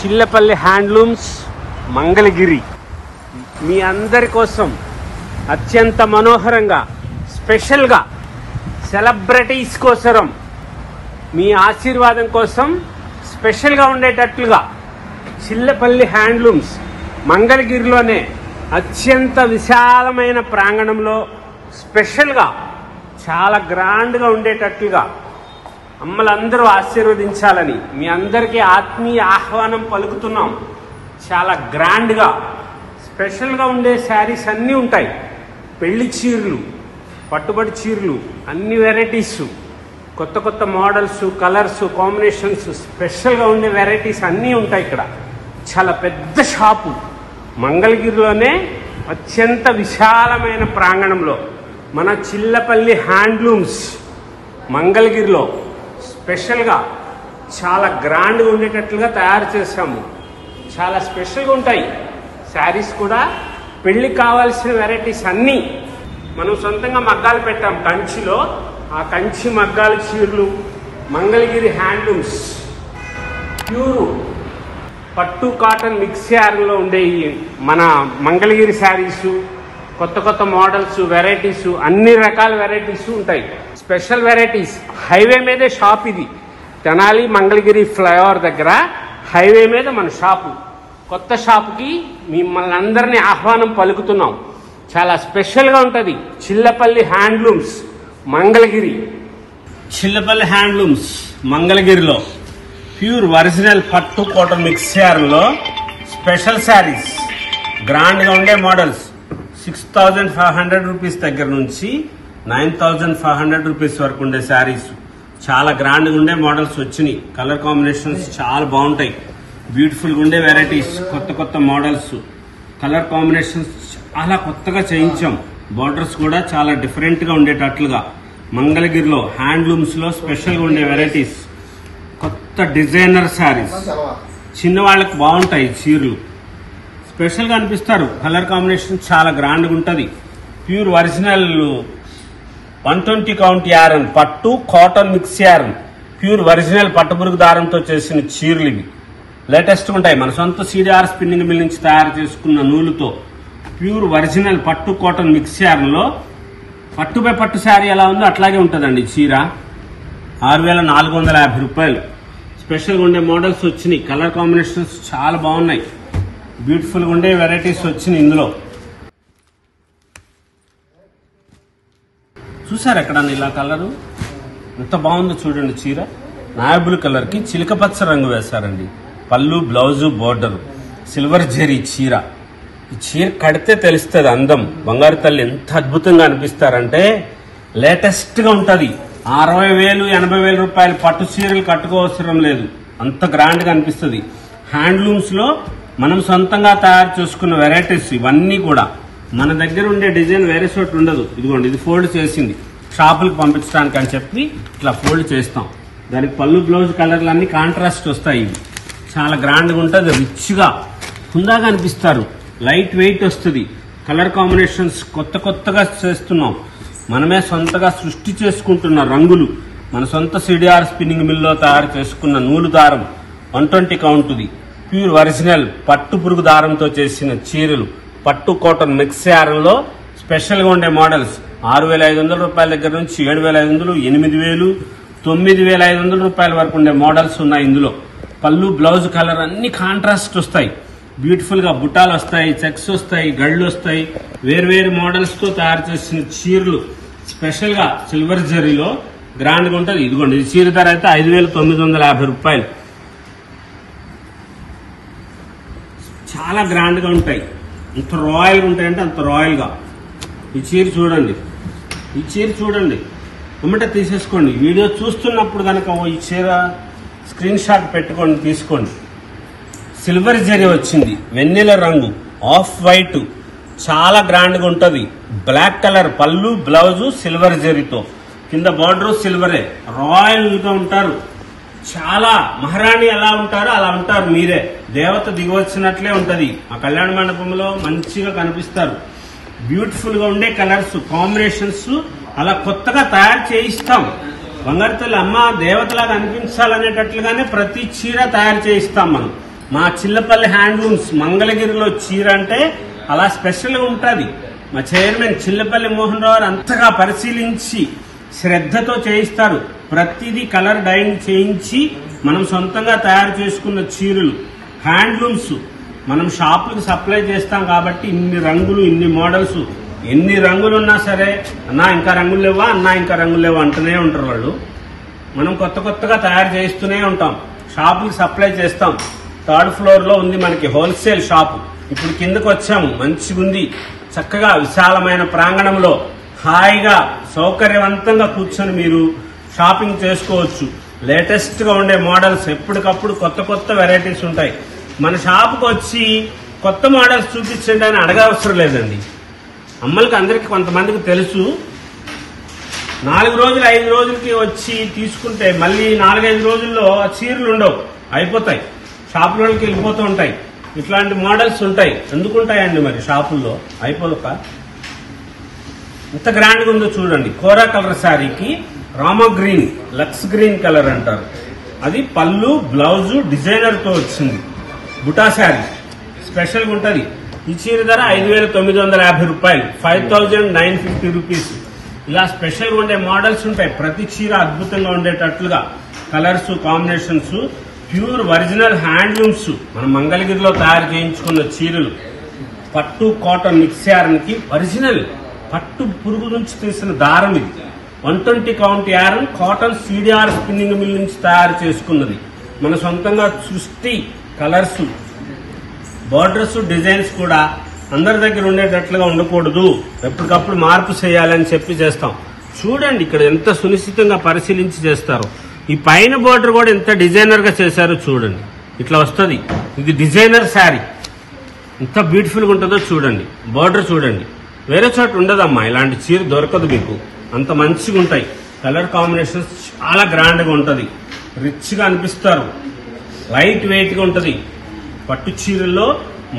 Chillapalli handlooms Mangalagiri మీ అందరి కోసం అత్యంత మనోహరంగా స్పెషల్గా సెలబ్రిటీస్ కోసరం మీ ఆశీర్వాదం కోసం స్పెషల్గా ఉండేటట్లుగా చిల్లపల్లి హ్యాండ్లూమ్స్ మంగళగిరిలోనే అత్యంత విశాలమైన ప్రాంగణంలో స్పెషల్గా చాలా గ్రాండ్గా ఉండేటట్లుగా అమ్మలందరూ ఆశీర్వదించాలని మీ అందరికీ ఆత్మీయ ఆహ్వానం పలుకుతున్నాం. చాలా గ్రాండ్గా స్పెషల్గా ఉండే శారీస్ అన్నీ ఉంటాయి. పెళ్లి చీరలు, పట్టుబడి చీరలు, అన్ని వెరైటీస్, కొత్త కొత్త మోడల్స్, కలర్స్, కాంబినేషన్స్, స్పెషల్గా ఉండే వెరైటీస్ అన్నీ ఉంటాయి. ఇక్కడ చాలా పెద్ద షాపు మంగళగిరిలోనే అత్యంత విశాలమైన ప్రాంగణంలో మన చిల్లపల్లి హ్యాండ్లూమ్స్ మంగళగిరిలో స్పెషల్గా చాలా గ్రాండ్గా ఉండేటట్లుగా తయారు చేసాము. చాలా స్పెషల్గా ఉంటాయి శారీస్ కూడా. పెళ్ళికి కావాల్సిన వెరైటీస్ అన్నీ మనం సొంతంగా మగ్గాలు పెట్టాం కంచిలో. ఆ కంచి మగ్గాల చీరలు మంగళగిరి హ్యాండ్లూమ్స్ ప్యూర్ పట్టు కాటన్ మిక్స్ యార్న్లో ఉండే మన మంగళగిరి శారీసు, కొత్త కొత్త మోడల్స్, వెరైటీస్, అన్ని రకాల వెరైటీస్ ఉంటాయి. Special varieties. హైవే మీదే షాప్ ఇది. తెనాలి మంగళగిరి ఫ్లైఓవర్ దగ్గర హైవే మీద మన షాపు. కొత్త షాపుకి మిమ్మల్ని అందరినీ ఆహ్వానం పలుకుతున్నాం. చాలా స్పెషల్గా ఉంటుంది. చిల్లపల్లి హ్యాండ్లూమ్స్ మంగళగిరి. చిల్లపల్లి హ్యాండ్లూమ్స్ మంగళగిరిలో ప్యూర్ ఒరిజినల్ పట్టు కాటన్ మిక్స్ యార్న్లో స్పెషల్ శారీస్, గ్రాండ్గా ఉండే మోడల్స్ 6,500 రూపీస్ దగ్గర నుంచి 9,500 రూపీస్ వరకు ఉండే శారీస్. చాలా గ్రాండ్గా ఉండే మోడల్స్ వచ్చినాయి. కలర్ కాంబినేషన్స్ చాలా బాగుంటాయి. బ్యూటిఫుల్గా ఉండే వెరైటీస్, కొత్త కొత్త మోడల్స్, కలర్ కాంబినేషన్స్ చాలా కొత్తగా చేయించాం. బార్డర్స్ కూడా చాలా డిఫరెంట్గా ఉండేటట్లుగా మంగళగిరిలో హ్యాండ్లూమ్స్లో స్పెషల్గా ఉండే వెరైటీస్, కొత్త డిజైనర్ శారీస్. చిన్నవాళ్ళకి బాగుంటాయి చీరలు, స్పెషల్గా అనిపిస్తారు. కలర్ కాంబినేషన్ చాలా గ్రాండ్గా ఉంటుంది. ప్యూర్ ఒరిజినల్ 120 కౌంట్ యారన్ పట్టు cotton mix yarn, pure original పట్టుపురుగు దారంతో చేసిన చీరలు ఇవి. లేటెస్ట్గా ఉంటాయి. మన సొంత CDR స్పిన్నింగ్ మిల్ నుంచి తయారు చేసుకున్న నూలుతో ప్యూర్ ఒరిజినల్ పట్టు కాటన్ మిక్స్ యారన్లో పట్టుపై పట్టు శారీ ఎలా ఉందో అట్లాగే ఉంటుందండి. చీర 6,450 రూపాయలు. స్పెషల్గా ఉండే మోడల్స్ వచ్చినాయి. కలర్ కాంబినేషన్స్ చాలా బాగున్నాయి. బ్యూటిఫుల్గా ఉండే వెరైటీస్ వచ్చినాయి ఇందులో. చూసారు ఎక్కడ ఇలా కలరు ఎంత బాగుందో చూడండి. చీర నాయబుల్ కలర్కి చిలక పచ్చ రంగు వేశారండి. పళ్ళు, బ్లౌజు, బోర్డరు, సిల్వర్ జరీ చీర. ఈ చీర కడితే తెలుస్తుంది అందం. బంగారు తల్లి ఎంత అద్భుతంగా అనిపిస్తారంటే లేటెస్ట్గా ఉంటుంది. 60,000, 80,000 రూపాయలు పట్టు చీరలు కట్టుకోవసరం లేదు. అంత గ్రాండ్గా అనిపిస్తుంది. హ్యాండ్లూమ్స్లో మనం సొంతంగా తయారు చేసుకున్న వెరైటీస్ ఇవన్నీ కూడా. మన దగ్గర ఉండే డిజైన్ వేరే చోట ఉండదు. ఇదిగోండి, ఇది ఫోల్డ్ చేసింది షాపులకు పంపించడానికి అని చెప్పి ఇట్లా ఫోల్డ్ చేస్తాం. దానికి పళ్ళు, బ్లౌజ్ కలర్లు అన్ని కాంట్రాస్ట్ వస్తాయి. ఇవి చాలా గ్రాండ్గా ఉంటుంది. రిచ్గా హుందాగా అనిపిస్తారు. లైట్ వెయిట్ వస్తుంది. కలర్ కాంబినేషన్స్ కొత్త కొత్తగా చేస్తున్నాం. మనమే సొంతగా సృష్టి చేసుకుంటున్న రంగులు. మన సొంత CDR స్పిన్నింగ్ మిల్లో తయారు చేసుకున్న నూలు దారం 120 కౌంటుది. ప్యూర్ ఒరిజినల్ పట్టు పురుగు దారంతో చేసిన చీరలు, పట్టు కాటన్ మిక్స్ యారన్లో స్పెషల్గా ఉండే మోడల్స్ 6,500 రూపాయల దగ్గర నుంచి 7,500, 8,000, 9,500 రూపాయల వరకు ఉండే మోడల్స్ ఉన్నాయి ఇందులో. పళ్ళు, బ్లౌజ్ కలర్ అన్ని కాంట్రాస్ట్ వస్తాయి. బ్యూటిఫుల్గా బుట్టాలు వస్తాయి, చెక్స్ వస్తాయి, గళ్ళు వస్తాయి. వేర్వేరు మోడల్స్తో తయారు చేసిన చీరలు స్పెషల్గా సిల్వర్ జరీలో గ్రాండ్గా ఉంటుంది. ఇదిగోండి, ఈ చీర ధర అయితే 5,950 రూపాయలు. చాలా గ్రాండ్గా ఉంటాయి. ఎంత రాయల్గా ఉంటాయంటే అంత రాయల్గా. ఈ చీర చూడండి, ఈ చీర చూడండి, వెంబటే తీసేసుకోండి. వీడియో చూస్తున్నప్పుడు కనుక ఈ చీర స్క్రీన్ షాట్ పెట్టుకోండి, తీసుకోండి. సిల్వర్ జరీ వచ్చింది, వెన్నెల రంగు, ఆఫ్ వైట్, చాలా గ్రాండ్గా ఉంటుంది. బ్లాక్ కలర్ పళ్ళు, బ్లౌజు సిల్వర్ జరీతో, కింద బార్డరు సిల్వరే. రాయల్గా ఉంటారు. చాలా మహారాణి ఎలా ఉంటారో అలా ఉంటారు. మీరే దేవత దిగవచ్చినట్లే ఉంటది. ఆ కళ్యాణ మండపంలో మంచిగా కనిపిస్తారు. బ్యూటిఫుల్ గా ఉండే కలర్స్, కాంబినేషన్స్ అలా కొత్తగా తయారు చేయిస్తాం. బంగారు తల్లి అమ్మ దేవతలాగా అనిపించాలనేటట్లుగానే ప్రతి చీర తయారు చేయిస్తాం మనం. మా చిల్లపల్లి హ్యాండ్లూమ్స్ మంగళగిరిలో చీర అంటే అలా స్పెషల్గా ఉంటుంది. మా చైర్మన్ చిల్లపల్లి మోహన్ రావు అంతగా పరిశీలించి శ్రద్ధతో చేయిస్తారు. ప్రతిదీ కలర్ డైయింగ్ చేయించి మనం సొంతంగా తయారు చేసుకున్న చీరలు హ్యాండ్లూమ్స్ మనం షాపులకు సప్లై చేస్తాం కాబట్టి ఇన్ని రంగులు, ఇన్ని మోడల్స్, ఎన్ని రంగులు ఉన్నా సరే అన్నా ఇంకా రంగులు లేవా, అన్నా ఇంకా రంగులు లేవా అంటూనే ఉంటారు వాళ్ళు. మనం కొత్తగా తయారు చేస్తూనే ఉంటాం, షాపులకు సప్లై చేస్తాం. 3rd ఫ్లోర్లో ఉంది మనకి హోల్సేల్ షాపు. ఇప్పుడు కిందకు వచ్చాము, మంచిగా ఉంది, చక్కగా విశాలమైన ప్రాంగణంలో హాయిగా సౌకర్యవంతంగా కూర్చొని మీరు షాపింగ్ చేసుకోవచ్చు. లేటెస్ట్ గా ఉండే మోడల్స్, ఎప్పటికప్పుడు కొత్త వెరైటీస్ ఉంటాయి. మన షాపుకి వచ్చి కొత్త మోడల్స్ చూపించండి అని అడగవసరం లేదండి. అమ్మలకి అందరికి కొంతమందికి తెలుసు, 4 రోజులు 5 రోజులకి వచ్చి తీసుకుంటే మళ్ళీ 4-5 రోజుల్లో చీరలు ఉండవు, అయిపోతాయి, షాపులోకి వెళ్ళిపోతూ ఉంటాయి. ఇట్లాంటి మోడల్స్ ఉంటాయి. ఎందుకుంటాయండి మరి షాపుల్లో అయిపోక? ఎంత గ్రాండ్గా ఉందో చూడండి. కోరా కలర్ శారీకి రామా గ్రీన్, లక్స్ గ్రీన్ కలర్ అంటారు. అది పళ్ళు, బ్లౌజు డిజైనర్ తో వచ్చింది. బుటా శారీ స్పెషల్గా ఉంటుంది. ఈ చీర ధర 5,950 రూపాయలు, 5,950 రూపీస్. ఇలా స్పెషల్గా ఉండే మోడల్స్ ఉంటాయి. ప్రతి చీర అద్భుతంగా ఉండేటట్లుగా colours, combinations, pure original handlooms మన మంగళగిరిలో తయారు చేయించుకున్న చీరలు. పట్టు కాటన్ మిక్స్ యారన్కి ఒరిజినల్ పట్టు పురుగు నుంచి తీసిన దారం ఇది. 120 count yarn cotton CDR spinning mill నుంచి తయారు చేసుకున్నది. మన సొంతంగా సృష్టి కలర్స్, బార్డర్స్, డిజైన్స్ కూడా అందరి దగ్గర ఉండేటట్లుగా ఉండకూడదు, ఎప్పటికప్పుడు మార్పు చేయాలని చెప్పి చేస్తాం. చూడండి ఇక్కడ ఎంత సునిశ్చితంగా పరిశీలించి చేస్తారు. ఈ పైన బార్డర్ కూడా ఎంత డిజైనర్ గా చేశారో చూడండి. ఇట్లా వస్తుంది. ఇది డిజైనర్ శారీ, ఎంత బ్యూటిఫుల్ గా ఉంటుందో చూడండి. బార్డర్ చూడండి, వేరే చోట ఉండదమ్మా, ఇలాంటి చీర దొరకదు మీకు, అంత మంచిగా ఉంటాయి. కలర్ కాంబినేషన్స్ చాలా గ్రాండ్ గా ఉంటది, రిచ్ గా అనిపిస్తారు, లైట్ వెయిట్ గా ఉంటది. పట్టు చీరల్లో,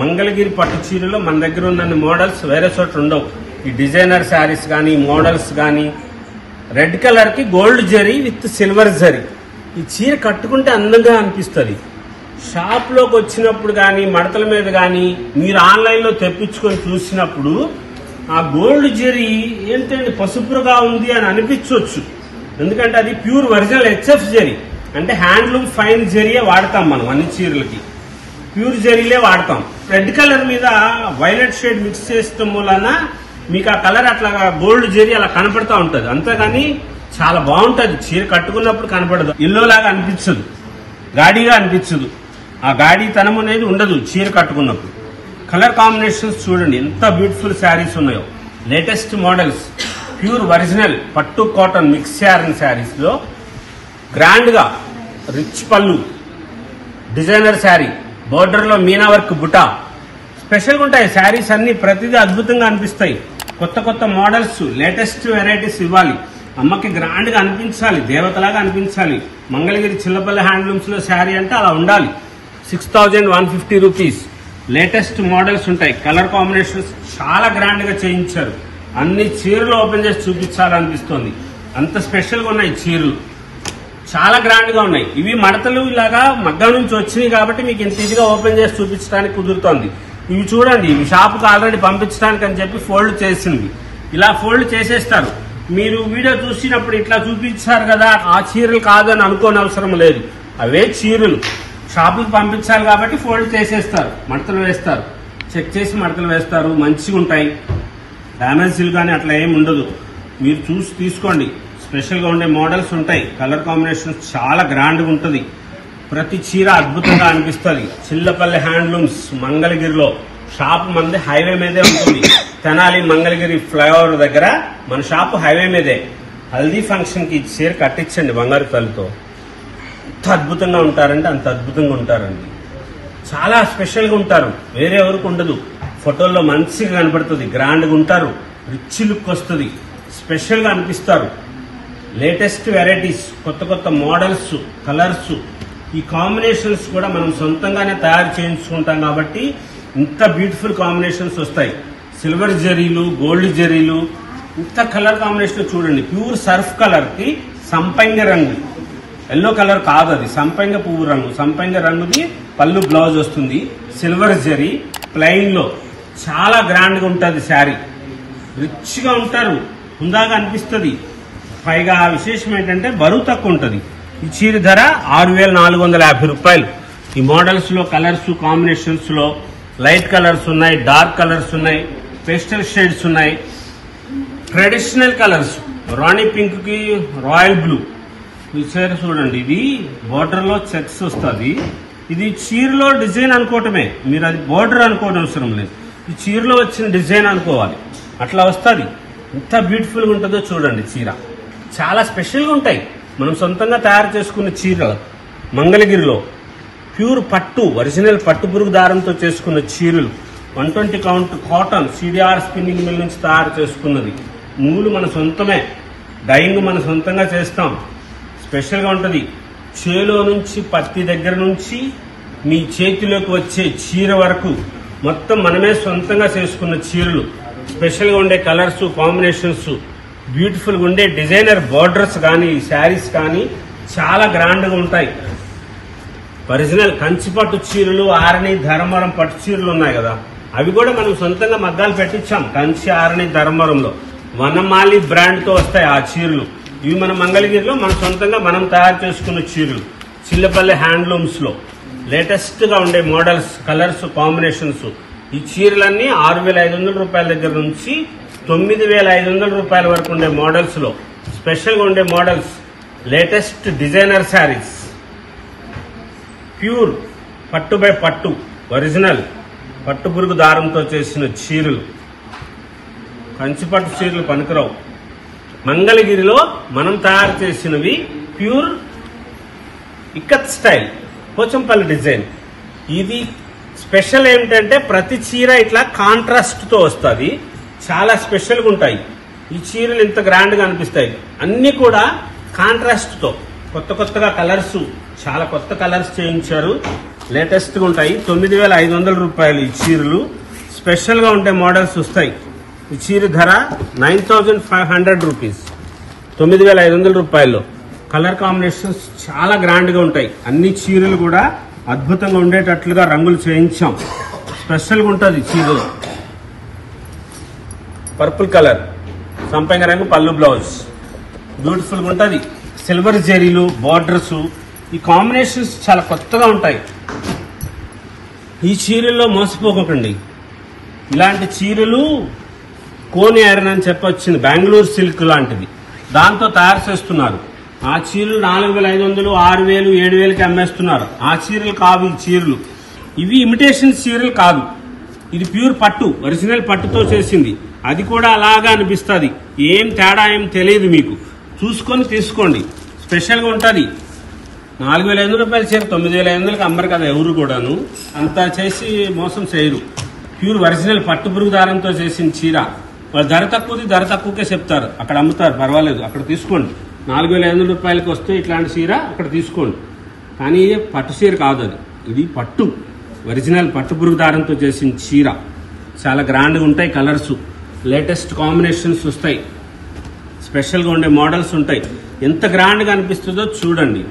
మంగళగిరి పట్టు చీరలో మన దగ్గర ఉన్న మోడల్స్ వేరే చోట ఉండవు. ఈ డిజైనర్ శారీస్ కానీ, మోడల్స్ కానీ, రెడ్ కలర్ కి gold zari with silver zari. ఈ చీర కట్టుకుంటే అందంగా అనిపిస్తుంది. షాప్ లోకి వచ్చినప్పుడు కానీ, మడతల మీద కానీ మీరు ఆన్లైన్ లో తెప్పించుకొని చూసినప్పుడు ఆ గోల్డ్ జరీ ఏంటండి పసుపుగా ఉంది అని అనిపించవచ్చు. ఎందుకంటే అది ప్యూర్ ఒరిజినల్ HF జరీ, అంటే హ్యాండ్లూమ్ ఫైన్ జరీయే వాడతాం మనం అన్ని చీరలకి, ప్యూర్ జరీలే వాడతాం. రెడ్ కలర్ మీద వైలెట్ షేడ్ మిక్స్ చేసడం వలన మీకు ఆ కలర్ అట్లా గోల్డ్ జరీ అలా కనపడతా ఉంటుంది. అంతేగాని చాలా బాగుంటుంది చీర కట్టుకున్నప్పుడు, కనపడదు, ఎల్లో లాగా అనిపించదు, గాడిగా అనిపించదు. ఆ గాడితనం అనేది ఉండదు చీర కట్టుకున్నప్పుడు. కలర్ కాంబినేషన్స్ చూడండి ఎంత బ్యూటిఫుల్ శారీస్ ఉన్నాయో. లేటెస్ట్ మోడల్స్, ప్యూర్ ఒరిజినల్ పట్టు కాటన్ మిక్స్ యారన్ శారీస్ లో గ్రాండ్ గా రిచ్ పళ్ళు, డిజైనర్ శారీ, బోర్డర్ లో మీనా వర్క్ బుటా, స్పెషల్గా ఉంటాయి శారీస్ అన్ని. ప్రతిదీ అద్భుతంగా అనిపిస్తాయి. కొత్త మోడల్స్, లేటెస్ట్ వెరైటీస్ ఇవ్వాలి. అమ్మకి గ్రాండ్ గా అనిపించాలి, దేవతలాగా అనిపించాలి. మంగళగిరి చిల్లపల్లి హ్యాండ్లూమ్స్ లో శారీ అంటే అలా ఉండాలి. 6,150 రూపీస్. లేటెస్ట్ మోడల్స్ ఉంటాయి. కలర్ కాంబినేషన్స్ చాలా గ్రాండ్ గా చేయించారు. అన్ని చీరలు ఓపెన్ చేసి చూపించాలనిపిస్తుంది, అంత స్పెషల్ గా ఉన్నాయి చీరలు, చాలా గ్రాండ్ గా ఉన్నాయి. ఇవి మడతలు ఇలాగా మగ్గం నుంచి వచ్చినాయి కాబట్టి మీకు ఇంత ఇదిగా ఓపెన్ చేసి చూపించడానికి కుదురుతోంది. ఇవి చూడండి, ఇవి షాపుకి ఆల్రెడీ పంపించడానికి అని చెప్పి ఫోల్డ్ చేసింది. ఇలా ఫోల్డ్ చేసేస్తారు. మీరు వీడియో చూసినప్పుడు ఇట్లా చూపించారు కదా, ఆ చీరలు కాదని అనుకోని అవసరం లేదు. అవే చీరలు షాపుకి పంపించాలి కాబట్టి ఫోల్డ్ చేసేస్తారు, మడతలు వేస్తారు, చెక్ చేసి మడతలు వేస్తారు. మంచిగా ఉంటాయి, డ్యామేజీలు కానీ అట్లా ఏమి ఉండదు. మీరు చూసి తీసుకోండి. స్పెషల్గా ఉండే మోడల్స్ ఉంటాయి. కలర్ కాంబినేషన్స్ చాలా గ్రాండ్గా ఉంటుంది. ప్రతి చీర అద్భుతంగా అనిపిస్తుంది. చిల్లపల్లి హ్యాండ్లూమ్స్ మంగళగిరిలో షాప్ మంది హైవే మీదే ఉంటుంది. తెనాలి మంగళగిరి ఫ్లైఓవర్ దగ్గర మన షాపు హైవే మీదే. హల్దీ ఫంక్షన్ కి చీర కట్టించండి బంగారు తల్లితో. ఎంత అద్భుతంగా ఉంటారంటే అంత అద్భుతంగా ఉంటారండి. చాలా స్పెషల్గా ఉంటారు, వేరే ఎవరికి ఉండదు. ఫోటోల్లో మంచిగా కనపడుతుంది, గ్రాండ్గా ఉంటారు, రిచ్ లుక్ వస్తుంది, స్పెషల్గా అనిపిస్తారు. లేటెస్ట్ వెరైటీస్, కొత్త మోడల్స్, కలర్స్, ఈ కాంబినేషన్స్ కూడా మనం సొంతంగానే తయారు చేయించుకుంటాం కాబట్టి ఇంత బ్యూటిఫుల్ కాంబినేషన్స్ వస్తాయి. సిల్వర్ జరీలు, గోల్డ్ జరీలు, ఇంత కలర్ కాంబినేషన్ చూడండి. ప్యూర్ సర్ఫ్ కలర్ కి సంపంగి రంగు, ఎల్లో కలర్ కాదు, అది సంపంగ పువ్వు రంగు. సంపంగ రంగుది పళ్ళు బ్లౌజ్ వస్తుంది. సిల్వర్ జరీ ప్లెయిన్ లో చాలా గ్రాండ్ గా ఉంటుంది శారీ. రిచ్ గా ఉంటారు, హుందాగా అనిపిస్తుంది. పైగా విశేషం ఏంటంటే బరువు తక్కువ ఉంటుంది. ఈ చీర ధర 6,450 రూపాయలు. ఈ మోడల్స్ లో కలర్స్ కాంబినేషన్స్ లో లైట్ కలర్స్ ఉన్నాయి, డార్క్ కలర్స్ ఉన్నాయి, పేస్టల్ షేడ్స్ ఉన్నాయి, ట్రెడిషనల్ కలర్స్. రాణి పింక్ కి రాయల్ బ్లూ. ఈ చీర చూడండి, ఇది బోర్డర్ లో చెక్స్ వస్తుంది. ఇది చీరలో డిజైన్ అనుకోవటమే, మీరు అది బోర్డర్ అనుకోవడం అవసరం లేదు. ఈ చీరలో వచ్చిన డిజైన్ అనుకోవాలి, అట్లా వస్తుంది. ఎంత బ్యూటిఫుల్ గా ఉంటుందో చూడండి. చీర చాలా స్పెషల్ గా ఉంటాయి. మనం సొంతంగా తయారు చేసుకున్న చీరలు మంగళగిరిలో ప్యూర్ పట్టు, ఒరిజినల్ పట్టు పురుగు దారంతో చేసుకున్న చీరలు. 120 count cotton CDR spinning mill నుంచి తయారు చేసుకున్నది. నూలు మన సొంతమే, డైయింగ్ మన సొంతంగా చేస్తాం. స్పెషల్ గా ఉంటుంది. చేలో నుంచి పత్తి దగ్గర నుంచి మీ చేతిలోకి వచ్చే చీర వరకు మొత్తం మనమే సొంతంగా చేసుకున్న చీరలు. స్పెషల్ గా ఉండే కలర్స్ కాంబినేషన్స్, బ్యూటిఫుల్ గా ఉండే డిజైనర్ బోర్డర్స్ కానీ శారీస్ కానీ చాలా గ్రాండ్ గా ఉంటాయి. ఒరిజినల్ కంచి పట్టు చీరలు, ఆరణి ధర్మవరం పట్టు చీరలు ఉన్నాయి కదా, అవి కూడా మనం సొంతంగా మగ్గాలు పెట్టించాం. కంచి, ఆరణి, ధర్మవరంలో వనమాలి బ్రాండ్ తో వస్తాయి ఆ చీరలు. ఇవి మన మంగళగిరిలో మన సొంతంగా మనం తయారు చేసుకున్న చీరలు. చిల్లపల్లి హ్యాండ్లూమ్స్ లో లేటెస్ట్ గా ఉండే మోడల్స్, కలర్స్, కాంబినేషన్స్. ఈ చీరలన్నీ 6,500 రూపాయల దగ్గర నుంచి 9,500 రూపాయల వరకు ఉండే మోడల్స్ లో స్పెషల్ గా ఉండే models, latest designer saris, pure పట్టు బై పట్టు ఒరిజినల్ పట్టు పురుగు దారంతో చేసిన చీరలు. కంచిపట్టు చీరలు పనికిరావు. మంగళగిరిలో మనం తయారు చేసినవి pure ikat style, Pochampally design. ఇది స్పెషల్ ఏమిటంటే ప్రతి చీర ఇట్లా కాంట్రాస్ట్ తో వస్తుంది. చాలా స్పెషల్ గా ఉంటాయి ఈ చీరలు. ఇంత గ్రాండ్ గా అనిపిస్తాయి. అన్ని కూడా కాంట్రాస్ట్ తో కొత్త కొత్తగా కలర్స్, చాలా కొత్త కలర్స్ చేయించారు. లేటెస్ట్ గా ఉంటాయి. 9,500 రూపాయలు ఈ చీరలు. స్పెషల్ గా ఉండే మోడల్స్ వస్తాయి. ఈ చీర ధర 9,500 రూపీస్. 9,500 రూపాయల్లో కలర్ కాంబినేషన్స్ చాలా గ్రాండ్ గా ఉంటాయి. అన్ని చీరలు కూడా అద్భుతంగా ఉండేటట్లుగా రంగులు చేయించాం. స్పెషల్ గా ఉంటుంది చీరలు. పర్పుల్ కలర్, సంపంగ రంగు పళ్ళు బ్లౌజ్, బ్యూటిఫుల్ గా ఉంటుంది. సిల్వర్ జరీలు, బార్డర్స్, ఈ కాంబినేషన్స్ చాలా కొత్తగా ఉంటాయి. ఈ చీరల్లో మోసపోకండి. ఇలాంటి చీరలు కోని ఐరన్ అని చెప్పొచ్చింది, బెంగళూరు సిల్క్ లాంటిది, దాంతో తయారు చేస్తున్నారు. ఆ చీరలు 4,500, 6,000, 7,000కి అమ్మేస్తున్నారు. ఆ చీరలు కావు ఈ చీరలు. ఇవి ఇమిటేషన్ చీరలు కాదు. ఇది ప్యూర్ పట్టు, ఒరిజినల్ పట్టుతో చేసింది. అది కూడా అలాగా అనిపిస్తుంది. ఏం తేడా ఏం తెలియదు మీకు. చూసుకొని తీసుకోండి. స్పెషల్ గా ఉంటుంది. 4,500 రూపాయల చీర 9,500కి అమ్మరు కదా ఎవరు కూడాను. అంతా చేసి మోసం చేయరు. ప్యూర్ ఒరిజినల్ పట్టు పురుగు దారంతో చేసిన చీర. వాళ్ళు ధర తక్కువది, ధర తక్కువకే చెప్తారు. అక్కడ అమ్ముతారు, పర్వాలేదు, అక్కడ తీసుకోండి. 4,500 రూపాయలకి వస్తే ఇట్లాంటి చీర అక్కడ తీసుకోండి. కానీ పట్టు చీర కాదు అది. ఇది పట్టు, ఒరిజినల్ పట్టు పురుగు దారంతో చేసిన చీర. చాలా గ్రాండ్గా ఉంటాయి. కలర్స్, లేటెస్ట్ కాంబినేషన్స్ వస్తాయి. స్పెషల్గా ఉండే మోడల్స్ ఉంటాయి. ఎంత గ్రాండ్గా అనిపిస్తుందో చూడండి.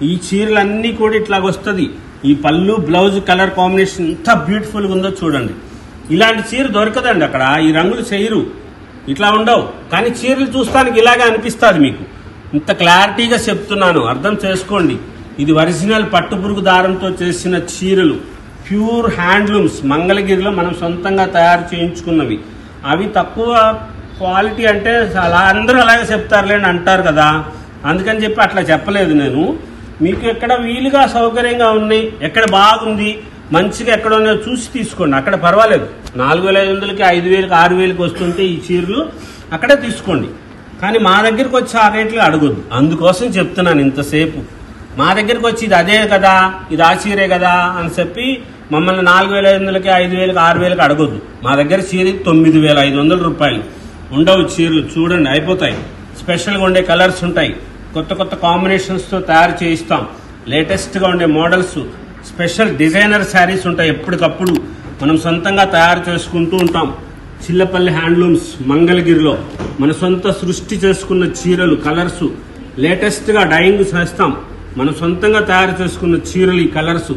ఈ చీరలన్నీ కూడా ఇట్లాగ వస్తుంది. ఈ పళ్ళు బ్లౌజ్ కలర్ కాంబినేషన్ ఎంత బ్యూటిఫుల్గా ఉందో చూడండి. ఇలాంటి చీర దొరకదండి అక్కడ. ఈ రంగులు చేయరు, ఇట్లా ఉండవు. కానీ చీరలు చూస్తానికి ఇలాగే అనిపిస్తుంది మీకు. ఇంత క్లారిటీగా చెప్తున్నాను, అర్థం చేసుకోండి. ఇది ఒరిజినల్ పట్టు పురుగు దారంతో చేసిన చీరలు, ప్యూర్ హ్యాండ్లూమ్స్. మంగళగిరిలో మనం సొంతంగా తయారు చేయించుకున్నవి. అవి తక్కువ క్వాలిటీ అంటే అలా అందరూ అలాగే చెప్తారులేండి అంటారు కదా, అందుకని చెప్పి అట్లా చెప్పలేదు నేను. మీకు ఎక్కడ వీలుగా సౌకర్యంగా ఉన్నాయి, ఎక్కడ బాగుంది, మంచిగా ఎక్కడ ఉన్నాయో చూసి తీసుకోండి. అక్కడ పర్వాలేదు. 4,500కి, 5,000కి, 6,000కి వస్తుంటే ఈ చీరలు అక్కడే తీసుకోండి. కానీ మా దగ్గరికి వచ్చి ఆ రేట్లు అడగొద్దు. అందుకోసం చెప్తున్నాను ఇంతసేపు. మా దగ్గరికి వచ్చి ఇది అదే కదా, ఇది ఆ చీరే కదా అని చెప్పి మమ్మల్ని 4,500కి, 5,000కి, 6,000కి అడగొద్దు. మా దగ్గర చీర 9,500 రూపాయలు. ఉండవు చీరలు, చూడండి అయిపోతాయి. స్పెషల్గా ఉండే కలర్స్ ఉంటాయి. కొత్త కొత్త కాంబినేషన్స్తో తయారు చేయిస్తాం. లేటెస్ట్గా ఉండే మోడల్స్, స్పెషల్ డిజైనర్ శారీస్ ఉంటాయి. ఎప్పటికప్పుడు మనం సొంతంగా తయారు చేసుకుంటూ ఉంటాం. చిల్లపల్లి హ్యాండ్లూమ్స్ మంగళగిరిలో మన సొంత సృష్టి చేసుకున్న చీరలు, కలర్స్ లేటెస్ట్గా డైయింగ్ చేస్తాం. మనం సొంతంగా తయారు చేసుకున్న చీరలు ఈ కలర్స్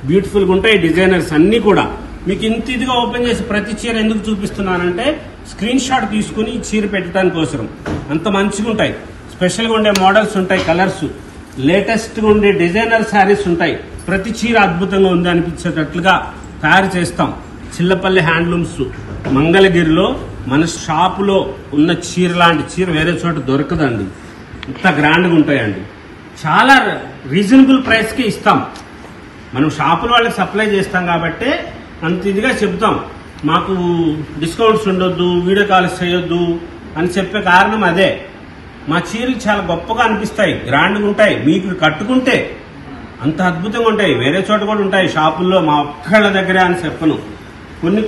బ్యూటిఫుల్గా ఉంటాయి. డిజైనర్స్ అన్నీ కూడా మీకు ఇంత ఇదిగా ఓపెన్ చేసి ప్రతి చీర ఎందుకు చూపిస్తున్నానంటే స్క్రీన్ షాట్ తీసుకుని చీర పెట్టడానికి అవసరం. అంత మంచిగా ఉంటాయి. స్పెషల్గా ఉండే మోడల్స్ ఉంటాయి, కలర్స్ లేటెస్ట్గా ఉండే డిజైనర్ శారీస్ ఉంటాయి. ప్రతి చీర అద్భుతంగా ఉంది అనిపించేటట్లుగా తయారు చేస్తాం. చిల్లపల్లి హ్యాండ్లూమ్స్ మంగళగిరిలో మన షాపులో ఉన్న చీర లాంటి చీర వేరే చోట దొరకదండి. ఇంత గ్రాండ్గా ఉంటాయండి. చాలా రీజనబుల్ ప్రైస్కి ఇస్తాం. మనం షాపుల వాళ్ళకి సప్లై చేస్తాం కాబట్టి అంత ఇదిగా చెప్తాం. మాకు డిస్కౌంట్స్ ఉండొద్దు, వీడియో కాల్స్ చేయొద్దు అని చెప్పే కారణం అదే. మా చీరలు చాలా గొప్పగా అనిపిస్తాయి, గ్రాండ్గా ఉంటాయి. మీకు కట్టుకుంటే అంత అద్భుతంగా ఉంటాయి. వేరే చోట కూడా ఉంటాయి షాపుల్లో, మా ఒక్కళ్ళ దగ్గర అని చెప్పను.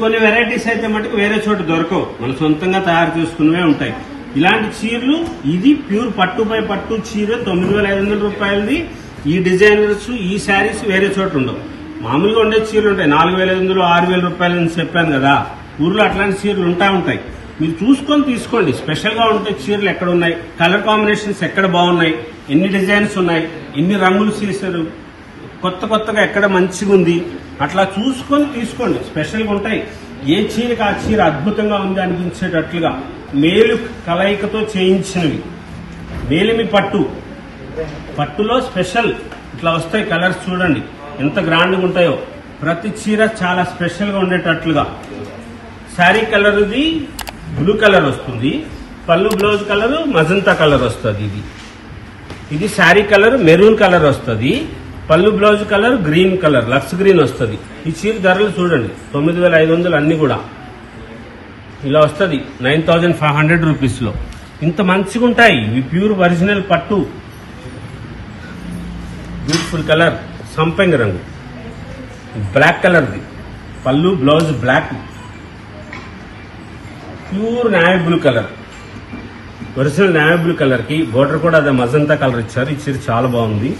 కొన్ని వెరైటీస్ అయితే మటుకు వేరే చోట దొరకవు, మన సొంతంగా తయారు చేసుకున్నవే ఉంటాయి. ఇలాంటి చీరలు ఇది ప్యూర్ పట్టుపై పట్టు చీర 9,500 రూపాయలది. ఈ డిజైనర్స్ ఈ శారీస్ వేరే చోట ఉండవు. మామూలుగా ఉండే చీరలు ఉంటాయి 4,500 6,000 రూపాయలు అని చెప్పాను కదా. ఊర్లో అట్లాంటి చీరలు ఉంటాయి. మీరు చూసుకొని తీసుకోండి. స్పెషల్గా ఉంటే చీరలు ఎక్కడ ఉన్నాయి, కలర్ కాంబినేషన్స్ ఎక్కడ బాగున్నాయి, ఎన్ని డిజైన్స్ ఉన్నాయి, ఎన్ని రంగులు తీసారు, కొత్తగా ఎక్కడ మంచిగా ఉంది, అట్లా చూసుకొని తీసుకోండి. స్పెషల్గా ఉంటాయి. ఏ చీరకి ఆ చీర అద్భుతంగా ఉంది అనిపించేటట్లుగా మేలు కలయికతో చేయించినవి. మేలిమి పట్టులో స్పెషల్ ఇట్లా వస్తాయి కలర్స్. చూడండి ఎంత గ్రాండ్గా ఉంటాయో. ప్రతి చీర చాలా స్పెషల్గా ఉండేటట్లుగా. శారీ కలర్ ఇది బ్లూ కలర్ వస్తుంది. పళ్ళు బ్లౌజ్ కలర్ మజంతా కలర్ వస్తుంది. ఇది శారీ కలర్ మెరూన్ కలర్ వస్తుంది. పళ్ళు బ్లౌజ్ కలర్ గ్రీన్ కలర్, లక్స్ గ్రీన్ వస్తుంది. ఈ చీర ధరలు చూడండి 9,500 అన్ని కూడా ఇలా వస్తుంది 9,500 రూపీస్లో. ఇంత మంచిగా ఉంటాయి. ఇవి ప్యూర్ ఒరిజినల్ పట్టు. బ్యూటిఫుల్ కలర్ సంపెంగ రంగు, బ్లాక్ కలర్ది. పళ్ళు blouse black, pure navy blue colour, original navy blue colour కి బోర్డర్ కూడా అదే మజంతా కలర్ ఇచ్చారు. ఈ చీర చాలా బాగుంది,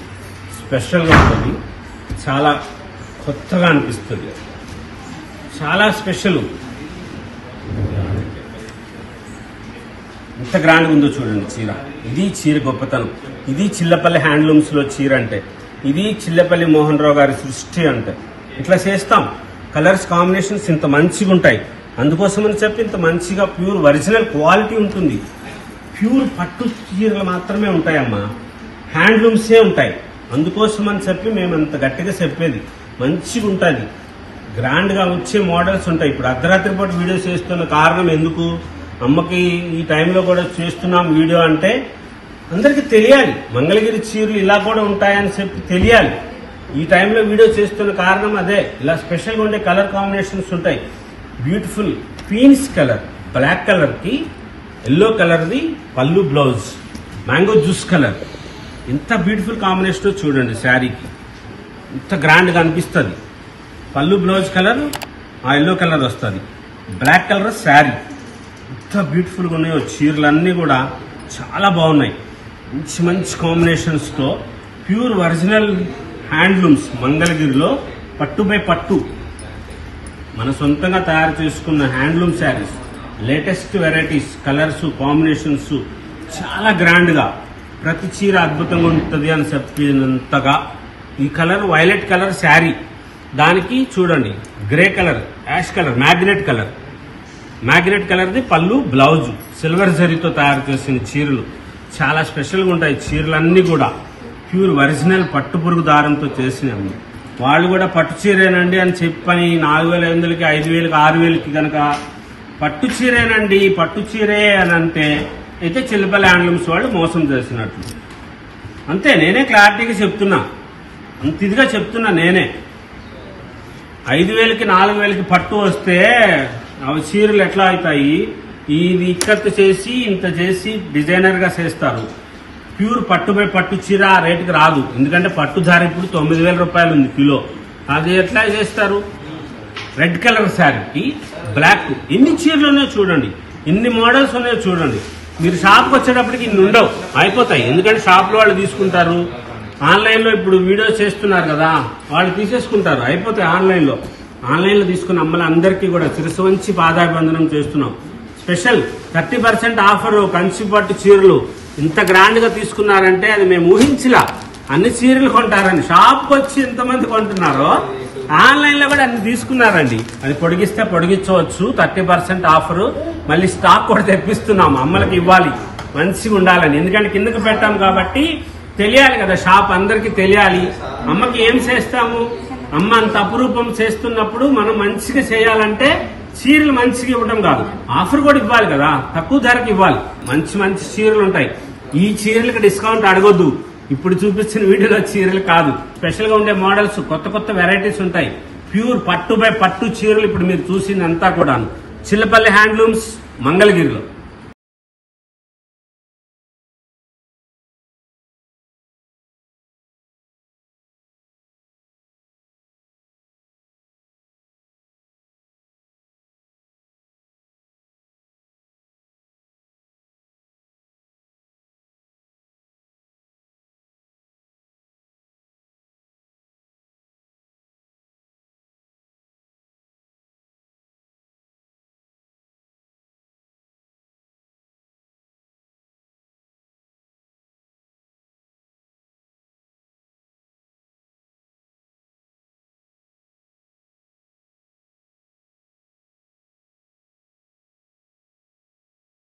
స్పెషల్గా ఉంటుంది, చాలా కొత్తగా అనిపిస్తుంది, చాలా స్పెషల్. ఎంత గ్రాండ్గా ఉందో చూడండి చీర. ఇది చీర గొప్పతనం. ఇది చిల్లపల్లి హ్యాండ్లూమ్స్ లో చీర అంటే, ఇది చిల్లపల్లి మోహన్ రావు గారి సృష్టి అంటే. ఇట్లా చేస్తాం. కలర్స్ కాంబినేషన్స్ ఇంత మంచిగా ఉంటాయి. అందుకోసమని చెప్పి ఇంత మంచిగా ప్యూర్ ఒరిజినల్ క్వాలిటీ ఉంటుంది. ప్యూర్ పట్టు చీరలు మాత్రమే ఉంటాయమ్మా, హ్యాండ్లూమ్సే ఉంటాయి. అందుకోసమని చెప్పి మేము అంత గట్టిగా చెప్పేది. మంచిగా ఉంటుంది, గ్రాండ్గా వచ్చే మోడల్స్ ఉంటాయి. ఇప్పుడు అర్ధరాత్రి పూట వీడియో చేస్తున్న కారణం ఎందుకు, అమ్మకి ఈ టైంలో కూడా చేస్తున్నాం వీడియో అంటే అందరికీ తెలియాలి. మంగళగిరి చీరలు ఇలా కూడా ఉంటాయని చెప్పి తెలియాలి. ఈ టైంలో వీడియో చేస్తున్న కారణం అదే. ఇలా స్పెషల్గా ఉండే కలర్ కాంబినేషన్స్ ఉంటాయి. బ్యూటిఫుల్ పీన్స్ కలర్, బ్లాక్ కలర్ కి ఎల్లో కలర్ది పళ్ళు బ్లౌజ్, మ్యాంగో జ్యూస్ కలర్. ఎంత బ్యూటిఫుల్ కాంబినేషన్ చూడండి. శారీకి ఇంత గ్రాండ్గా అనిపిస్తుంది. పళ్ళు బ్లౌజ్ కలర్ ఆ ఎల్లో కలర్ వస్తుంది, బ్లాక్ కలర్ శారీ. ఎంత బ్యూటిఫుల్గా ఉన్నాయో చీరలన్నీ కూడా చాలా బాగున్నాయి. మంచి కాంబినేషన్స్తో ప్యూర్ ఒరిజినల్ హ్యాండ్లూమ్స్ మంగళగిరిలో పట్టు బై పట్టు మన సొంతంగా తయారు చేసుకున్న handloom saris, latest varieties, colours combinations చాలా గ్రాండ్గా. ప్రతి చీర అద్భుతంగా ఉంటుంది అని చెప్పినంతగా. ఈ కలర్ వైలెట్ కలర్ శారీ, దానికి చూడండి grey colour, ash colour, magenta కలర్ది పళ్ళు బ్లౌజ్, సిల్వర్ జరీతో తయారు చేసిన చీరలు చాలా స్పెషల్గా ఉంటాయి. చీరలన్నీ కూడా ప్యూర్ ఒరిజినల్ పట్టు పురుగు దారంతో చేసినవి. వాళ్ళు కూడా పట్టు చీరేనండి అని చెప్పని 4,500కి 5,000కి 6,000కి కనుక పట్టు చీరేనండి పట్టు చీరే అని అంటే అయితే చిల్లపల్లి హ్యాండ్లూమ్స్ వాళ్ళు మోసం చేసినట్లు. అంతే, నేనే క్లారిటీగా చెప్తున్నా, అంత ఇదిగా చెప్తున్నా. నేనే 5,000కి 4,000కి పట్టు వస్తే అవి చీరలు ఎట్లా అవుతాయి? ఇది ఇక్కత్ చేసి ఇంత చేసి డిజైనర్గా చేస్తారు. ప్యూర్ పట్టు బై పట్టు చీర ఆ రేటుకి రాదు. ఎందుకంటే పట్టు ధర ఇప్పుడు 9,000 రూపాయలు ఉంది కిలో. అది ఎట్లా చేస్తారు? రెడ్ కలర్ శారీకి బ్లాక్. ఎన్ని చీరలు ఉన్నాయో చూడండి, ఎన్ని మోడల్స్ ఉన్నాయో చూడండి. మీరు షాప్కి వచ్చేటప్పటికి ఇన్ని ఉండవు, అయిపోతాయి. ఎందుకంటే షాప్లో వాళ్ళు తీసుకుంటారు, ఆన్లైన్లో ఇప్పుడు వీడియో చేస్తున్నారు కదా వాళ్ళు తీసేసుకుంటారు, అయిపోతాయి. ఆన్లైన్లో తీసుకున్న అమ్మల అందరికీ కూడా శిరస్సు వంచి పాదాభివందనం చేస్తున్నాం. స్పెషల్ 30% ఆఫర్ కంచి పట్టు చీరలు ఇంత గ్రాండ్గా తీసుకున్నారంటే అది మేము ఊహించలా. అన్ని చీరలు కొంటారండి. షాప్కి వచ్చి ఎంతమంది కొంటున్నారో ఆన్లైన్ లో కూడా అన్ని తీసుకున్నారండి. అది పొడిగిస్తే పొడిగించవచ్చు, 30% ఆఫర్. మళ్ళీ స్టాక్ కూడా తెప్పిస్తున్నాము, అమ్మలకి ఇవ్వాలి, మంచిగా ఉండాలని. ఎందుకంటే కిందకి పెట్టాం కాబట్టి తెలియాలి కదా, షాప్ అందరికి తెలియాలి. అమ్మకి ఏం చేస్తాము, అమ్మ అంత అపురూపం చేస్తున్నప్పుడు మనం మంచిగా చేయాలంటే చీరలు మంచిగా ఇవ్వడం కాదు, ఆఫర్ కూడా ఇవ్వాలి కదా, తక్కువ ధరకు ఇవ్వాలి. మంచి మంచి చీరలు ఉంటాయి. ఈ చీరలకు డిస్కౌంట్ అడగొద్దు. ఇప్పుడు చూపించిన వీడియోలో చీరలు కాదు, స్పెషల్ గా ఉండే మోడల్స్, కొత్త కొత్త వెరైటీస్ ఉంటాయి. ప్యూర్ పట్టు బై పట్టు చీరలు ఇప్పుడు మీరు చూసిందంతా కూడా చిల్లపల్లి హ్యాండ్లూమ్స్ మంగళగిరిలో.